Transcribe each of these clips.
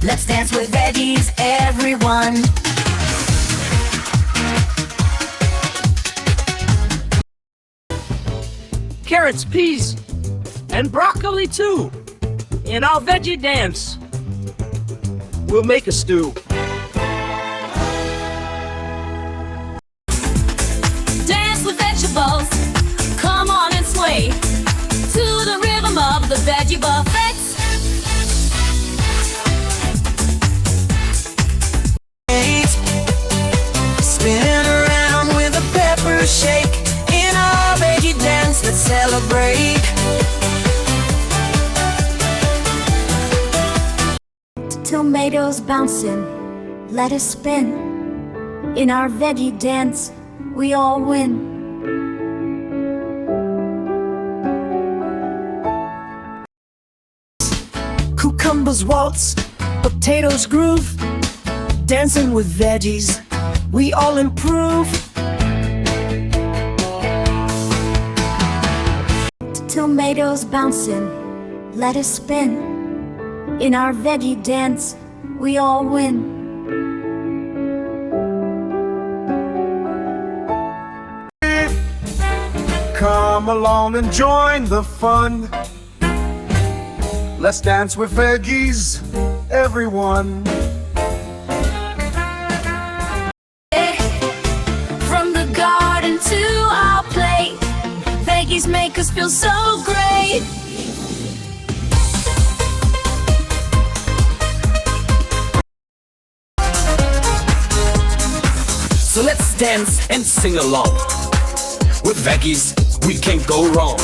Let's dance with veggies, everyone. Carrots, peas, and broccoli too. In our veggie dance, we'll make a stew. Dance with vegetables, come on and sway to the rhythm of the veggie buffet. Spin around with a pepper shake. In our veggie dance, let's celebrate. Tomatoes bouncing, lettuce spin. In our veggie dance, we all win. Cucumbers waltz, potatoes groove. Dancing with veggies, we all improve. Tomatoes bouncing, lettuce spin. In our veggie dance, we all win. Come along and join the fun. Let's dance with veggies, everyone. From the garden to our plate, veggies make us feel so great. So let's dance and sing along. With veggies, we can't go wrong.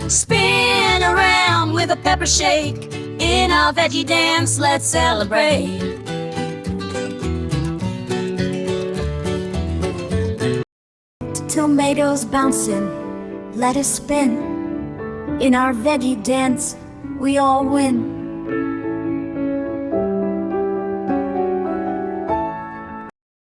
Spin around with a pepper shake. In our veggie dance, let's celebrate. Tomatoes bouncing, lettuce spin. In our veggie dance, we all win.